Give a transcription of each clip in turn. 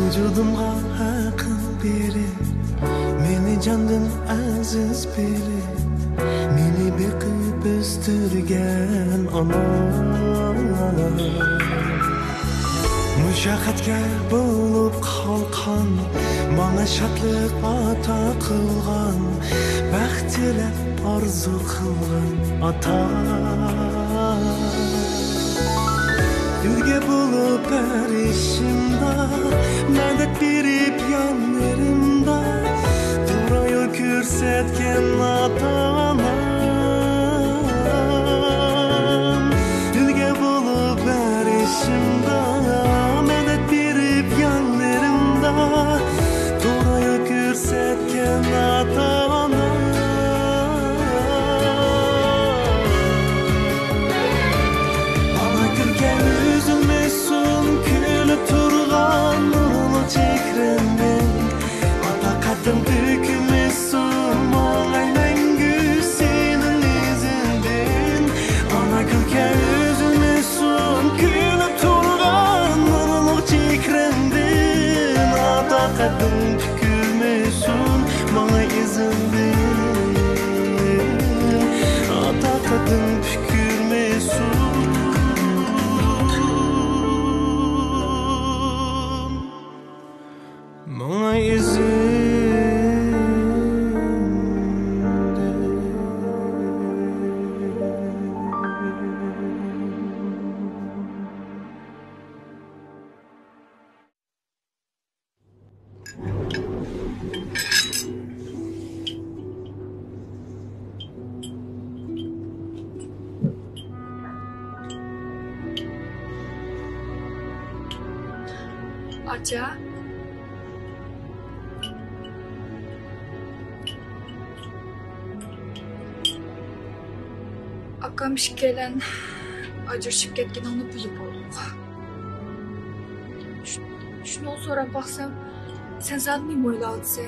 Vücudumga akıl berip, meni candan aziz bilip, meni bekip östürgen ana. Müşakkatga bulup kalkan, bana şatlık ata kılgan, baxt ile arzu kılgan ata. Ülge bulup erişimda, medet berip yanlarımda, doğru yol görsetken ata-anam. Ülge bulup erişimda, medet berip yanlarımda, doğru yol görsetken ata-anam. Bana gülgen üzülmesin, külüp turgan nurlu çekrenden, ata kadın dökülmesin, mağay mengü senin izinden. Bana gülgen üzülmesin, külüp turgan nurlu çekrenden, ata kadın dökülmesin, mağay izinden. Ata kadın tükürmesin, bana izin. Acha. Akam işkelen ajırışıp ketken onu bilip olduk. Şunu sonra baksam, sen zaten neyim oyladı sen?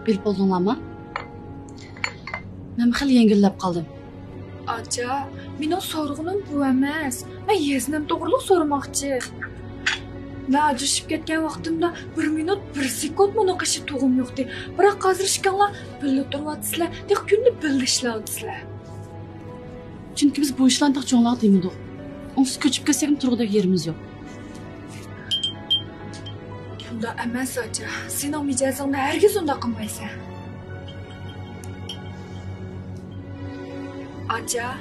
Bilip oldun ama. Ben xil yengillep kaldım. Acha, mening so'rg'inim bu emas. Men yeznam to'g'riliq so'ramoqchi. Men ajrashib ketgan vaqtimda 1 minut 1 sekund munoqashi to'g'im yo'qdi. Biroq hozir ishkanlar birga turyotsizlar, deb kunni birga ishlayapsizlar. Çünkü biz bu işten tak çoğunluğa demedik. Onsuz köçüp kesek turgudaki yerimiz yok. Unda emas Acha. Sening mijozingda hargiz unda qilmaysan. Acha.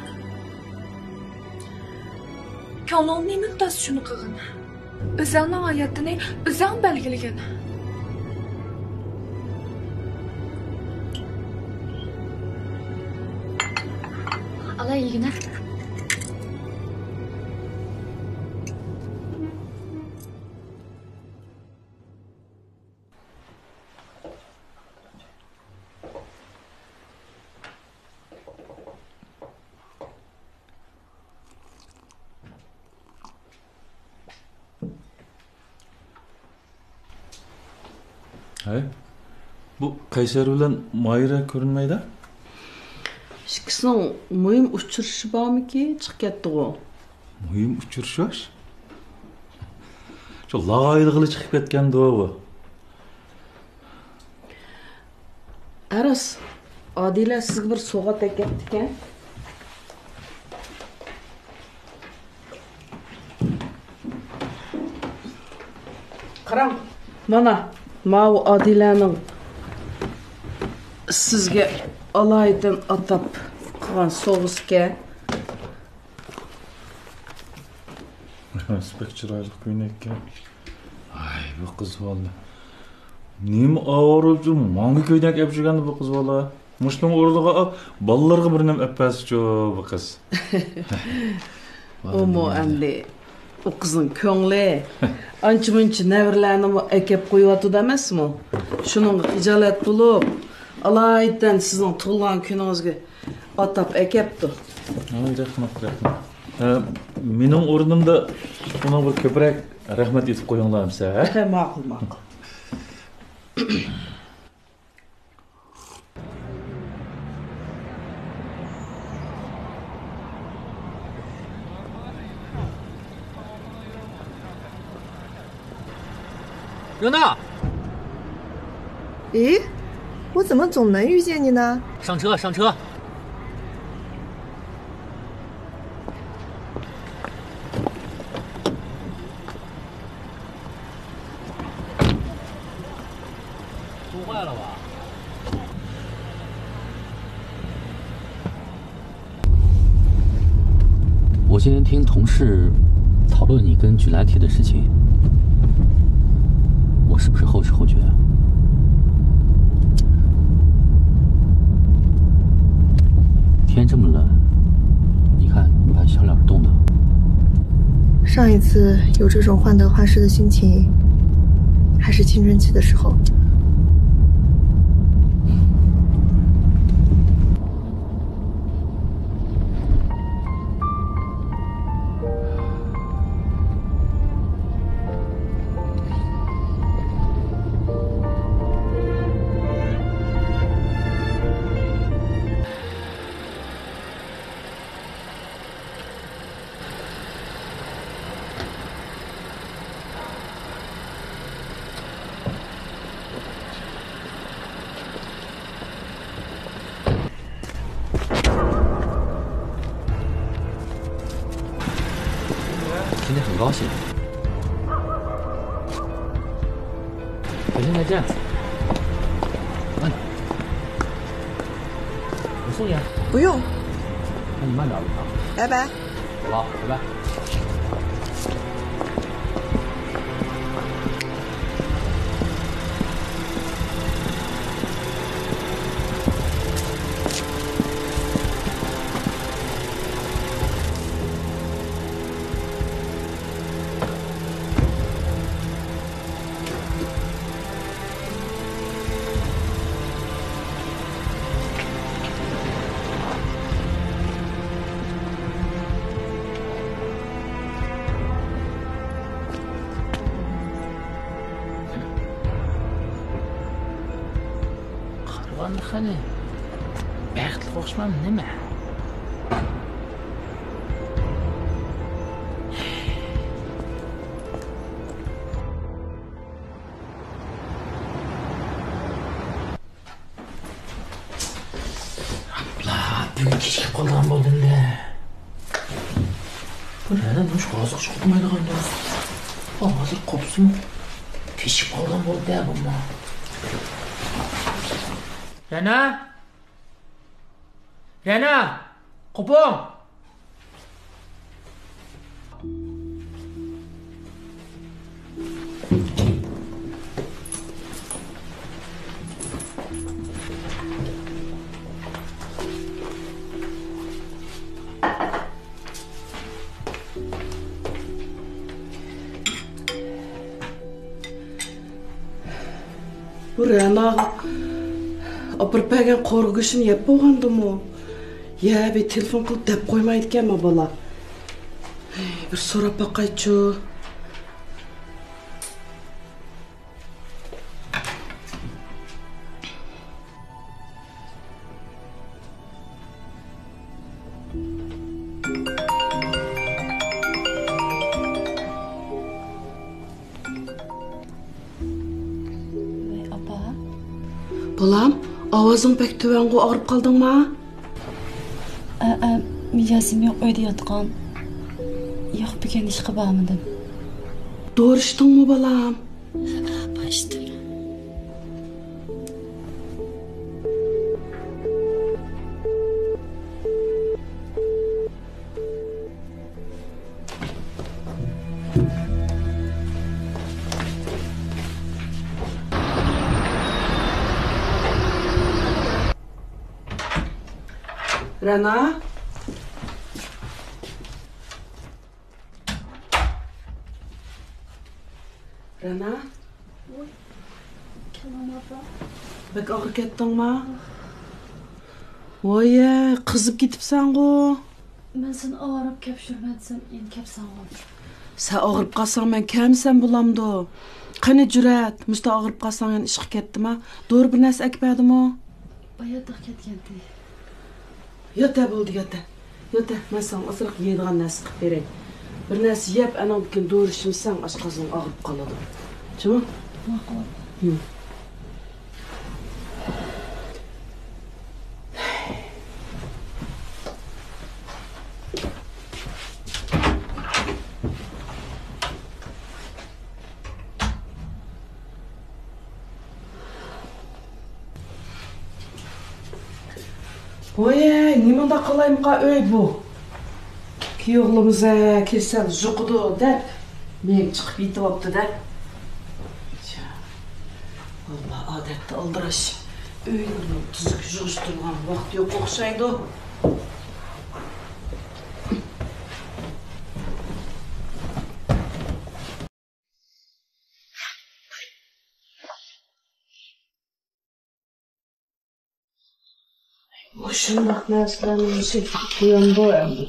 Ko'nglimning muddasi shuni qilgin. O'zingning hayotini o'zing belgilagan. Alay ilgine. Hay, bu Kayseri bilen Mayra görünmeydi. İkisinin mühim uçuruşu var mı ki? Çık ketdi o. Mühim uçuruşuş. Şu lağaylıqlı çıkıp ketken de o bu. Aras, Adile sizga bir soğat eketdiken. Qarang, mana bu Adile'nin sizga alaydan atap qilgan soğuska. Pek chiroyli ko'ynakka. Ay, bu qiz bola. Nima og'rib jur, mangi ko'ynak olib yurgandi bu qiz bola. Mushning o'rniga bolalarga bir nima apasichu bu qiz. Omo endi o qizning ko'ngli ancha-muncha nevarlarni akab qo'yapti emasmi? Shuning ijolat bo'lib, alaydan sizning tug'ilgan kuningizga atap akabdi. Ay, rahmat. Mening o'rnimda uni bir ko'proq rahmat etib qo'yinglarmisa, ha? Ma'qul. 热娜，咦，我怎么总能遇见你呢？上车，上车。出坏了吧？我今天听同事讨论你跟举来提的事情，我是不是后知后觉啊？天这么冷，你看你把小脸冻的。上一次有这种患得患失的心情，还是青春期的时候。今天很高兴，改天再见。慢点，我送你啊。不用，那你慢点路上。拜拜。走了，拜拜。Qani, baxtli bo'lishman nima? Abla, bugun kechikib qolgan bo'ldim-da. Bu nima mush hozir chiqmaydigan-da. Hozir qopsin. Kechikib qolgan bo'ldi-da bundan. Rena! Rena! Qopong! Bu Renaga apırpagan qorg'ishini yeb bo'lgandim-u. Ya, bir telefon qilib deb qo'ymaydi ekanmi bola? Bir so'rab boqaychi. Bolam, ovozing pek tuvangu og'rib qoldingmi? Mijozim yo'q, uyda yotgan. Yo'q, bugun ish qilib bormadim. Doğrushdingmi bolam? Başladım. Rena? Rena? Oy, Kenan abla. Bek ağır ketdingmi? Voy, qizib ketibsan-ku. Men seni ağırıp kepşürmetsem, yen kepsan ol. Sen ağırıp qalsang men kamsan bulamdı. Qani jur'at, musta ağırıp qalsang yen ishqi ketdimi? Doğru bir narsa akpadimi? Bayatıq ketgendi. Yota bo'ldi, yota. Yota, men sana asriq yeydigan narsa qilib beray. Bir narsa yeb, anandikin doğrishimsan, oshqozing og'rib qoladi. Chimi? Oy, nimanda qalayımqa öy bu? Kuyuğlumuza kelsen juqudu dep, men chiqib yetibapti da. Vallahi adetde aldıraş. Öyle tuzuk juğuşturgan vaqt yok oqşaydı. Şundaq narsalarni uyandı endi.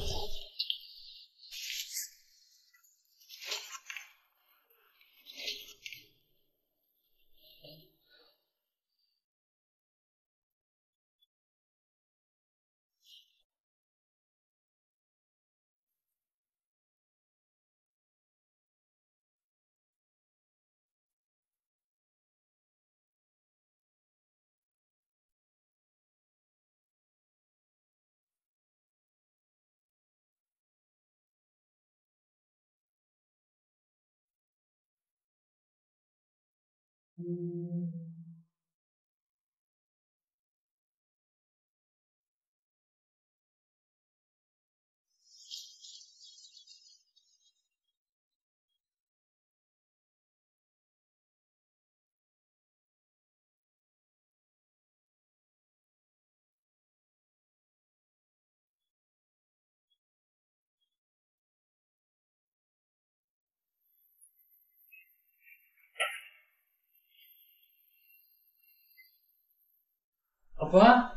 Apa?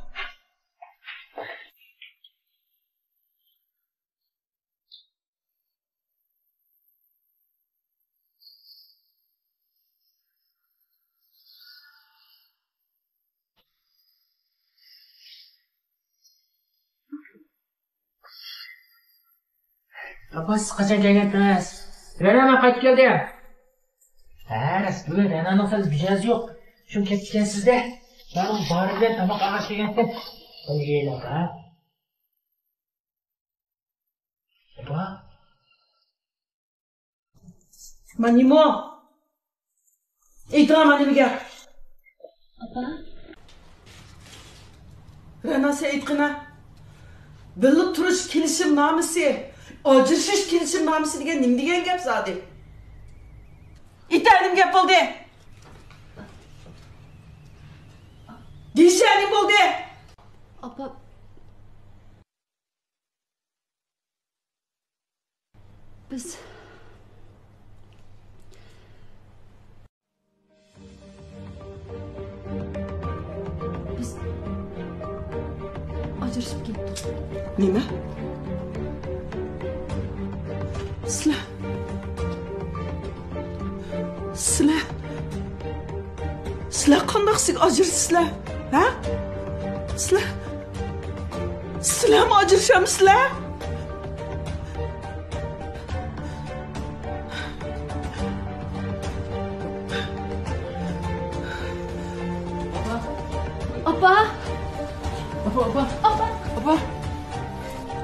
Apa siz qachon kelgansiz? Rana qaytib keldi. Bugun Rana'ning siz bijazi yo'q. Shu ketgansizda. Ben baridan tamoq ağaç degansan. Qo'yinglar, ha? Apa? Manimo. Aytiraman nimaga? Apa? Ranasi aytqina. Bilib turish kelishim nomisi, ajrashish kelishim nomisi degan nima degan gap zodi? Aytarim gap bo'ldi. Deyishani bo'ldi. Apa. Biz ajrashib ketdik. Nima? Sizlar qandaqsiz ajrasizlar? Ha? Sizlar mı ajrashamizlar?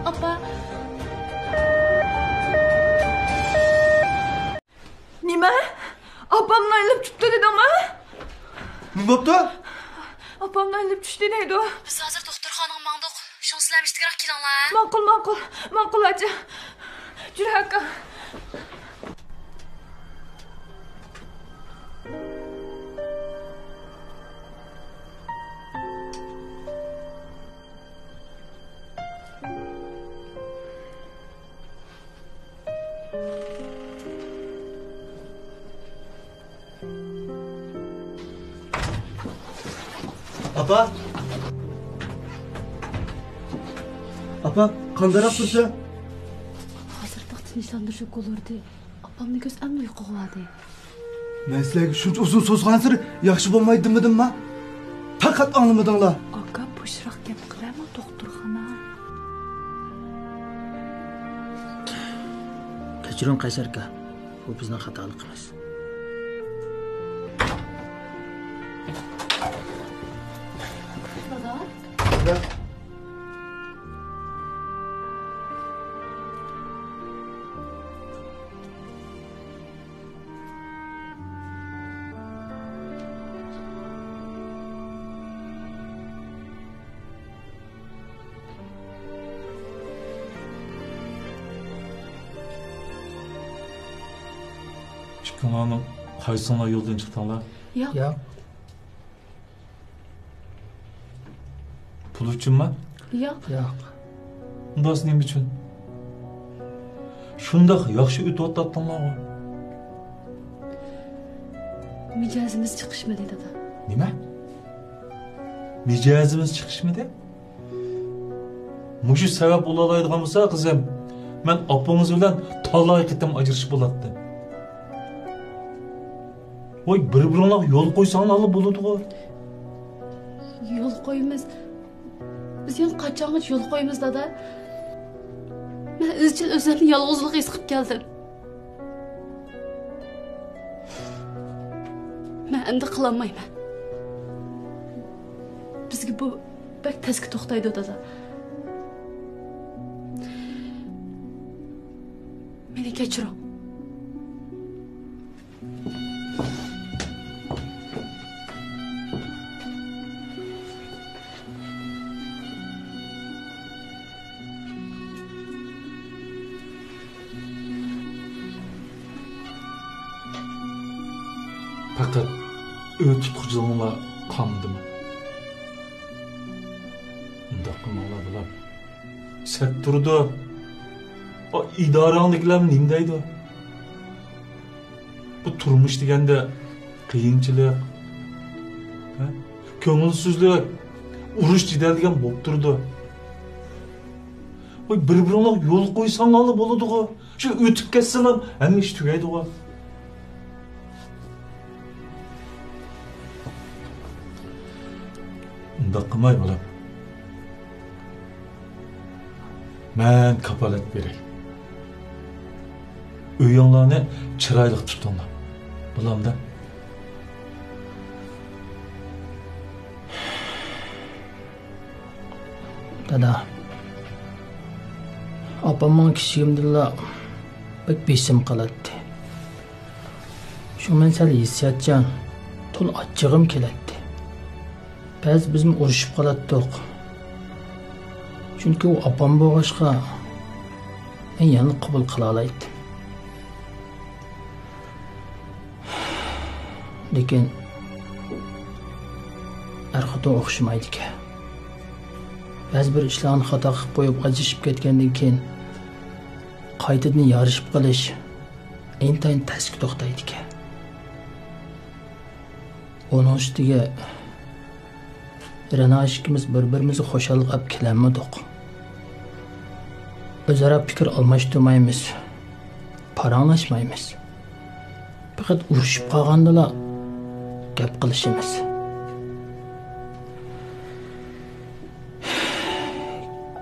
Apa. Nima? Opamni aylab tutdi dedi ama. Nima bo'pti? Opamni aylab tushdi deydi. Biz hozir doktorxonaga mangdiq. Shonsizlar ishtiroq kelinglar. Ma'qul acha. Juda haqqa. Apa, qandaroq tursa? Hozir tinchlantirishib qo'yardi. Opamni ko'z amni uyquga oldi. Men sizlarga shuncha uzun so'zg'ansir yaxshi bo'lmaydi demadimmi? Faqat anglamadinglar. Aka bo'shroq gap qilaman doktorxona. Kechiring Qaysar aka. Bu bizning xatoligimiz. Dada. Çıkınanın kaysına yoldan çıktınlar? Yo'q. Yo'q. Pul uchunmi? Yo'q. Yo'q. Undasi nima uchun? Shundoq yaxshi o'tyaptinglar-ku. Mijozimiz chiqishmadi dada. Nima? Mijozimiz chiqishmadi? Mushu sabab bo'laoladigan bo'lsa, qizim, men opangiz bilan talay qitim ajrashib bo'ladi. Voy, bir-biringlar yo'l qo'ysanglar bo'ladi-ku. Yo'l qo'yamiz. Biz yana qachongacha yo'l qo'yamiz dada? Men izchil o'zimni yolg'izlik his qilib keldim. Men endi qilolmayman. Bizga bu bak tezki to'xtaydi dada. Meni kechiring. Fakat tutquculuğuna kandım. Undaq qilmanglar bular. Sat turdi. O idorandagilar nima deydi? Bu turmush deganda qiyinchilik, ko'ngilsizlik, urush jidal bo'lib turdi. Voy, bir-biringlar yo'l qo'ysanglar bo'ladi-ku. Shu o'tib ketsalar, hamma ish tugaydi-ku. Undaq qilmay bo'lam. Men kapolat beray. Uyinglarni chiroyli tutinglar. Bulamda. Dada. Opamning kishigimdilla bek besim qiladi. Shu men sal hissiyatchan, to'l achchig'im keladi. Biz bizim urushib qoladiq. Chunki u opam bo'lg'ashqa men yana qabul qila olmaydim. Lekin arxada o'xshamaydi ekan. Ba'zi bir ishlarni xato qilib qo'yib ajrashib ketgandan keyin qaytadan yarashib qolish intayin tasga to'xtaydi ekan. Onun ustiga Ranash ikimiz bir-birimizni xo'shalik olib kelolmadik. O'zaro fikr almashtirmaymiz, paranglashmaymiz. Faqat urushib qolgandalar gap qilishimiz.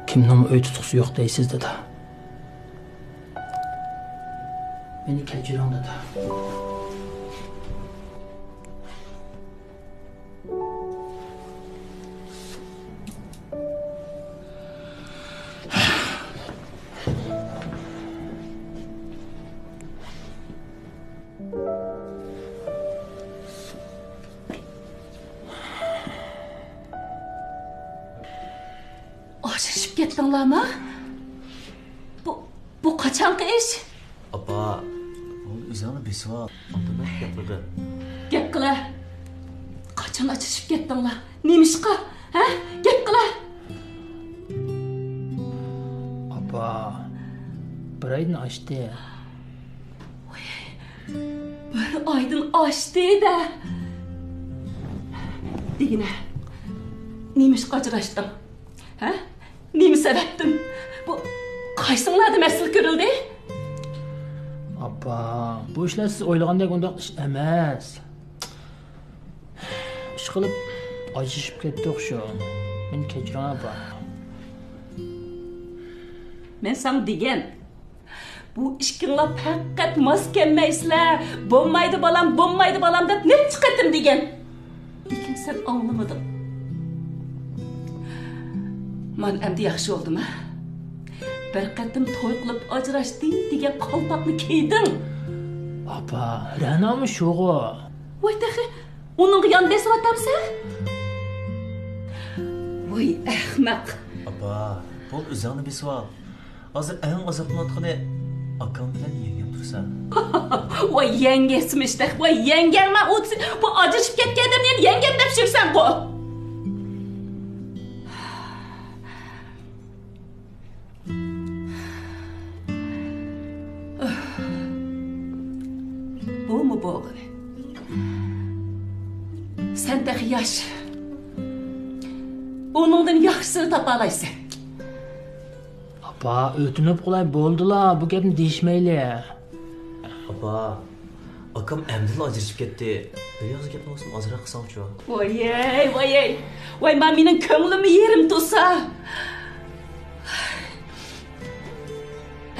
Kimning o'y tutqusi yo'q deysiz dada? Meni kechiring dada. Ajrashib ketdinglarmi? Bu qachonqi ish? Opa, o'zingni besib ol. Otadan gapirdi. Gap qila. Qachon ajrashib ketdinglar? Nima ishqa? Ha? Gap qila. Opa, bir oydan oshdi. Bir oydan oshdi-da. Degina. Nima ishqa ajrashding? Ha? Nima sababdan? Bu qaysinglarda mas'ul ko'rildi? Opa, bu ishlar siz o'ylagandek undaq ish emas. Ish qilib ajrashib ketdik shu. Men kechiring opa. Men sam degan. Bu ishkinglar faqat mos kelmaysizlar. Bo'lmaydi balam deb net chiqadim degan. sen anlamadın. Man endi yaxshi oldimi? Bir qatim to'y qilib ajrashding degan qalpoqni kiyding. Apa, Ra'nomi shu'g'u? Voy dahi, uning yon besyapsan? Voy ahmaq. Apa, bu o'zingni besib ol. Hozir eng azoblanayotgani akam bilan yengam tursa. Voy yengesmiş de, voy yengemma o'tsin. Bu ajrashib ketganda men yengam deb yursan bu. Bu mu bo'g'i? Sen de yaş. Onundan yaxşısını tapa olaysan. Apa, o'tinib qolay bo'ldilar, bu gapni deyishmayli. Apa, akam emdil ajrashib ketdi. Bir yoz gapni olsin ozroq qilsam-chi. Voy, voy, men mening ko'nglimni yerim to'sa.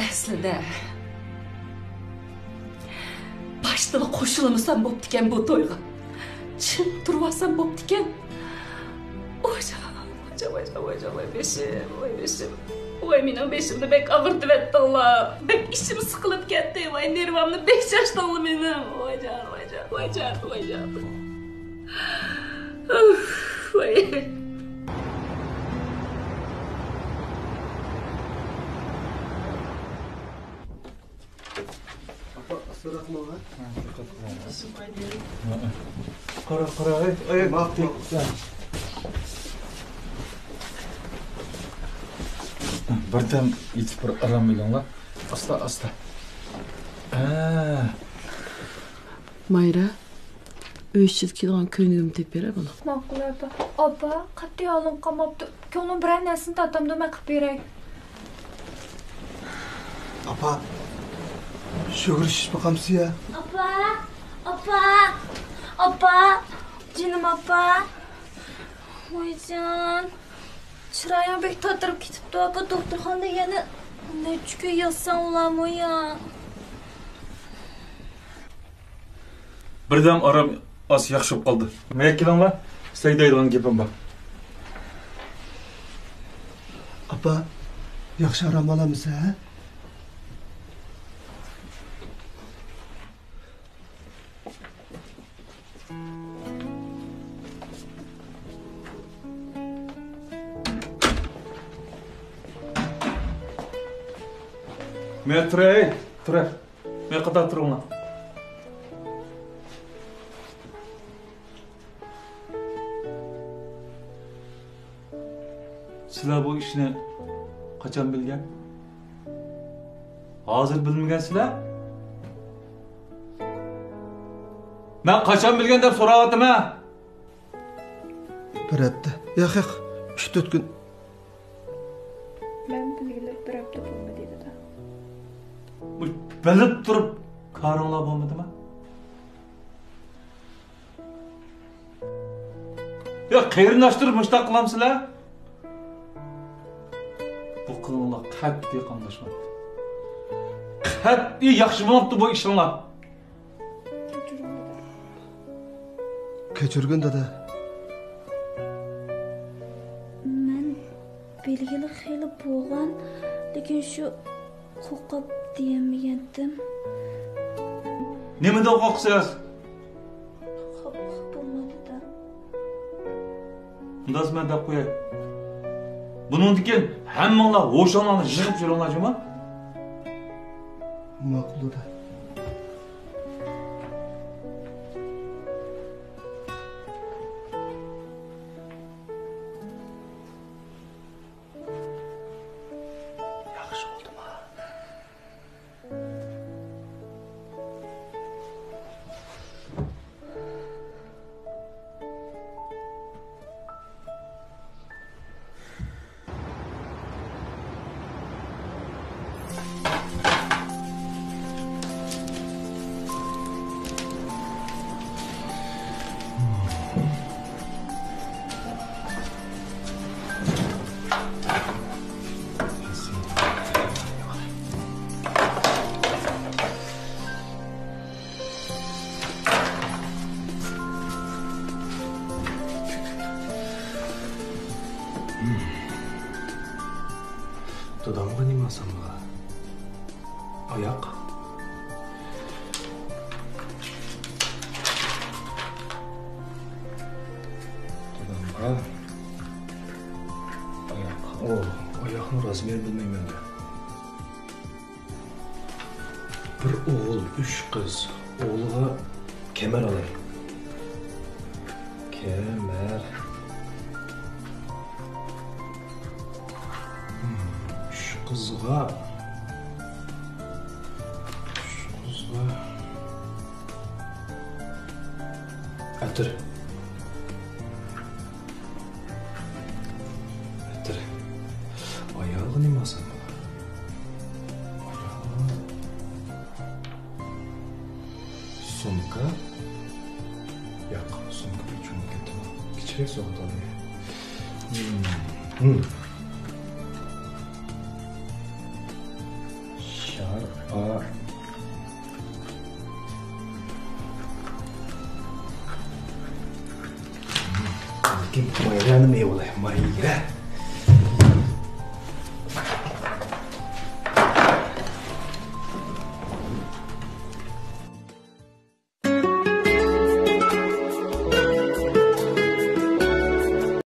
Aslida başta qo'shilmasam bo'pti ekan bu to'yga. Chin turmasam bo'pti ekan. Voy beşim. Voy mening beshimni bek og'irtib etdinglar. Bek ishim siqilib ketdi. Voy nervamni bek shashdinglar mening. Voy jon. Voy. Qara, ay, maqtik. Birdan yetib bir aram bilinglar. Asta. Mayra, o'yishib kelgan ko'nglimni tep bera buni. Ma'qul opa. Opa, qat'iy olim qamabdi. Ko'nglim bir narsani tatamda nima qilib beray? Apa, shug'urish bakamsi ya. Opa, canım opa. Voycan. Çırayım bek tatırıp gitip doğru doktorxonada yana ne çünkü yazsan olamı ya. Birdan aram as yaxshi bo'lib qoldi. Nima kelinglar? Sizga deydigan gapim bor. Apa, yaxshi aram olamiz, ha? Men turay. Men qada turinglar. Sizlar bu ishni qachon bilgan? Hozir bilmagansizlar? Men qachon bilgan deb so'rayapman. Bir hafta. Yo'q, 3-4 kun. Men bilgilib bir hafta bo'lmadi dedi. Bilib turib qaringlar bo'lmadimi? Ya qayrlashtirib mushtaq qilamsizlar? Bu qilinglar qat'iy qamlashmabdi. Qat'iy yaxshi bo'libdi bu ishinglar. Kechirgin dada. Men belgili xeyli bo'lgan, lekin shu qo'qib diyemagandim. Nimadan qo'rqsiz? Bo'lmadi-da. Undan men deb qo'yay. Bundan keyin hammanglar o'shanlarni yig'ib yuringlarmi? Ma'qul da. masamga? Ayak. Qadamga. Ayak. Ayakning razmerini bilmayman da. Bir o'g'il, 3 qiz. O'g'liga kemer alay. Kemer. 3 qizga. Atır. Ayağı nima sanma? Ayağı. Sumka. Yo'q, sumka uchun ketdim. Kichik so'g'dani. Sharpa. Kim mayra nima bo'lay? Mayra.